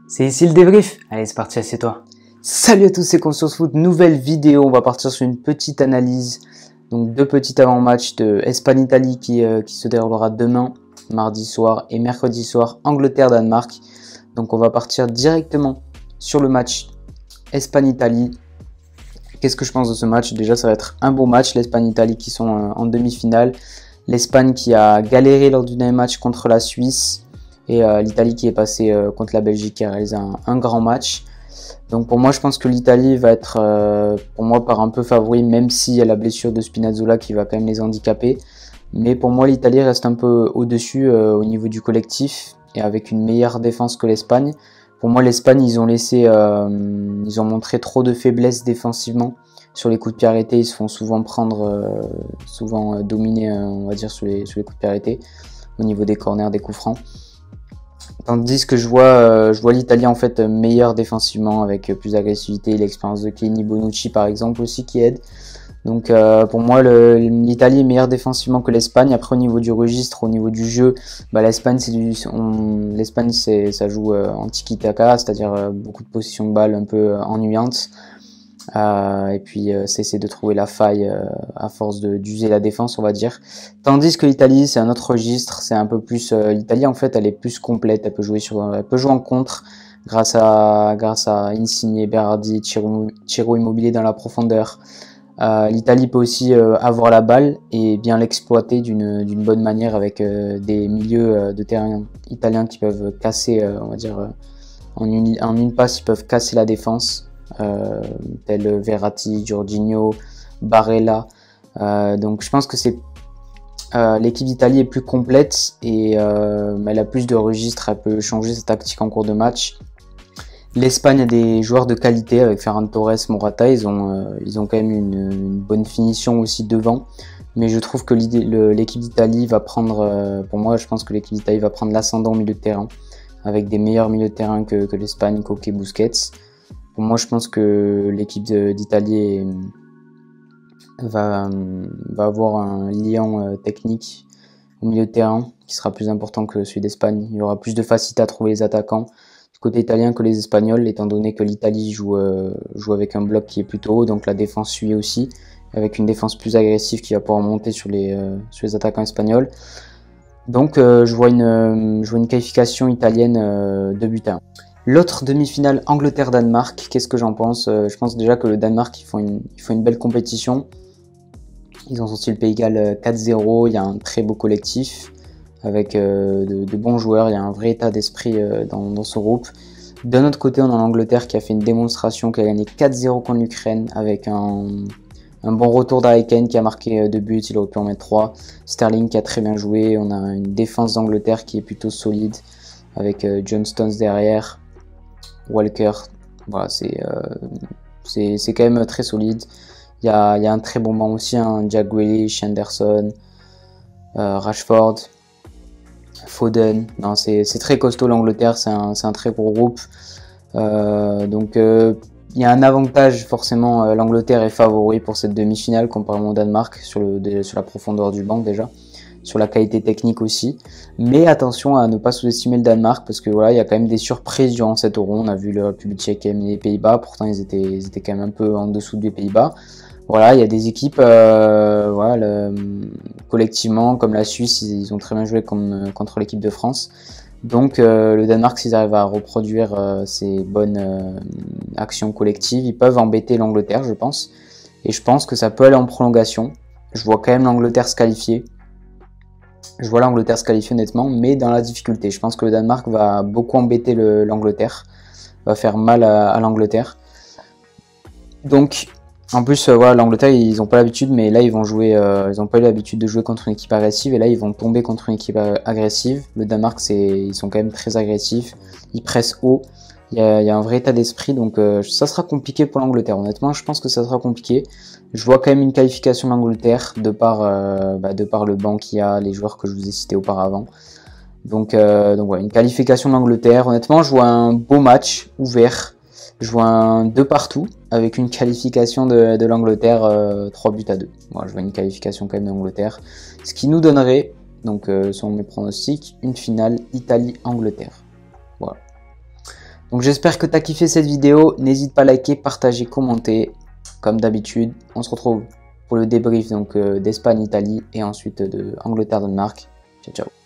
C'est ici le débrief. Allez, c'est parti, assieds-toi. Salut à tous, c'est Conscience Foot. Nouvelle vidéo. On va partir sur une petite analyse. Donc, deux petits avant-matchs de Espagne-Italie qui se déroulera demain, mardi soir, et mercredi soir, Angleterre-Danemark. Donc, on va partir directement sur le match Espagne-Italie. Qu'est-ce que je pense de ce match? Déjà, ça va être un beau match. L'Espagne-Italie qui sont en demi-finale. L'Espagne qui a galéré lors du dernier match contre la Suisse. Et l'Italie qui est passée contre la Belgique qui a réalisé un grand match. Donc pour moi, je pense que l'Italie va être pour moi par un peu favori, même s'il y a la blessure de Spinazzola qui va quand même les handicaper. Mais pour moi, l'Italie reste un peu au-dessus au niveau du collectif et avec une meilleure défense que l'Espagne. Pour moi, l'Espagne, ils ont montré trop de faiblesse défensivement. Sur les coups de pied arrêtés, ils se font souvent dominer, on va dire, sur les coups de pied arrêtés, au niveau des corners, des coups francs. Tandis que je vois l'Italie en fait meilleure défensivement avec plus d'agressivité et l'expérience de Chiellini, Bonucci par exemple aussi qui aide. Donc pour moi l'Italie est meilleure défensivement que l'Espagne. Après au niveau du registre, au niveau du jeu, l'Espagne ça joue en tiki-taka, c'est-à-dire beaucoup de possession de balle un peu ennuyante. Et puis c'est de trouver la faille à force d'user la défense, on va dire. Tandis que l'Italie, c'est un autre registre, c'est un peu plus l'Italie en fait, elle est plus complète, elle peut jouer en contre grâce à Insigne, Berardi, Ciro Immobile dans la profondeur. L'Italie peut aussi avoir la balle et bien l'exploiter d'une bonne manière avec des milieux de terrain italiens qui peuvent casser, on va dire en une passe, ils peuvent casser la défense. Tel Verratti, Jorginho, Barella. Donc je pense que l'équipe d'Italie est plus complète et elle a plus de registres, elle peut changer sa tactique en cours de match. L'Espagne a des joueurs de qualité avec Ferran Torres, Morata, ils ont quand même une bonne finition aussi devant. Mais je trouve que l'équipe d'Italie va prendre, pour moi je pense que l'équipe d'Italie va prendre l'ascendant au milieu de terrain, avec des meilleurs milieux de terrain que l'Espagne, Koke, Busquets. Pour moi, je pense que l'équipe d'Italie va avoir un lien technique au milieu de terrain qui sera plus important que celui d'Espagne. Il y aura plus de facilité à trouver les attaquants du côté italien que les Espagnols, étant donné que l'Italie joue avec un bloc qui est plutôt haut, donc la défense suit aussi, avec une défense plus agressive qui va pouvoir monter sur les attaquants espagnols. Donc je vois une qualification italienne 2-1. L'autre demi-finale Angleterre-Danemark, qu'est-ce que j'en pense? Je pense déjà que le Danemark, ils font une belle compétition. Ils ont sorti le Pays de Galles 4-0, il y a un très beau collectif avec de bons joueurs, il y a un vrai état d'esprit dans ce groupe. D'un autre côté, on a l'Angleterre qui a fait une démonstration, qui a gagné 4-0 contre l'Ukraine avec un bon retour d'Harry Kane qui a marqué 2 buts, il aurait pu en mettre 3. Sterling qui a très bien joué, on a une défense d'Angleterre qui est plutôt solide avec John Stones derrière. Walker, voilà, c'est quand même très solide. Il y a un très bon banc aussi, Jack Grealish, Henderson, Rashford, Foden. Non, c'est très costaud l'Angleterre, c'est un très gros groupe. Donc il y a un avantage forcément, l'Angleterre est favori pour cette demi-finale comparément au Danemark sur la profondeur du banc déjà. Sur la qualité technique aussi, mais attention à ne pas sous-estimer le Danemark parce que voilà, il y a quand même des surprises durant cette Euro. On a vu le République tchèque et les Pays-Bas, pourtant ils étaient quand même un peu en dessous des Pays-Bas. Voilà, il y a des équipes collectivement comme la Suisse, ils ont très bien joué contre l'équipe de France. Donc le Danemark, s'ils arrivent à reproduire ces bonnes actions collectives, ils peuvent embêter l'Angleterre, je pense. Et je pense que ça peut aller en prolongation. Je vois quand même l'Angleterre se qualifier. Je vois l'Angleterre se qualifier honnêtement, mais dans la difficulté. Je pense que le Danemark va beaucoup embêter l'Angleterre, va faire mal à l'Angleterre. Donc, en plus, voilà, l'Angleterre, ils n'ont pas l'habitude, mais là, ils vont jouer. Ils n'ont pas eu l'habitude de jouer contre une équipe agressive, et là, ils vont tomber contre une équipe agressive. Le Danemark, ils sont quand même très agressifs. Ils pressent haut. Il y a un vrai état d'esprit, donc ça sera compliqué pour l'Angleterre. Honnêtement, je pense que ça sera compliqué. Je vois quand même une qualification de l'Angleterre de par le banc qu'il y a, les joueurs que je vous ai cités auparavant. Donc voilà, une qualification de l'Angleterre. Honnêtement, je vois un beau match ouvert. Je vois un 2 partout avec une qualification de l'Angleterre 3-2. Voilà, je vois une qualification quand même de l'Angleterre. Ce qui nous donnerait, donc selon mes pronostics, une finale Italie-Angleterre. Voilà. Donc j'espère que tu as kiffé cette vidéo. N'hésite pas à liker, partager, commenter. Comme d'habitude, on se retrouve pour le débrief donc d'Espagne, Italie et ensuite de Angleterre, Danemark. Ciao, ciao.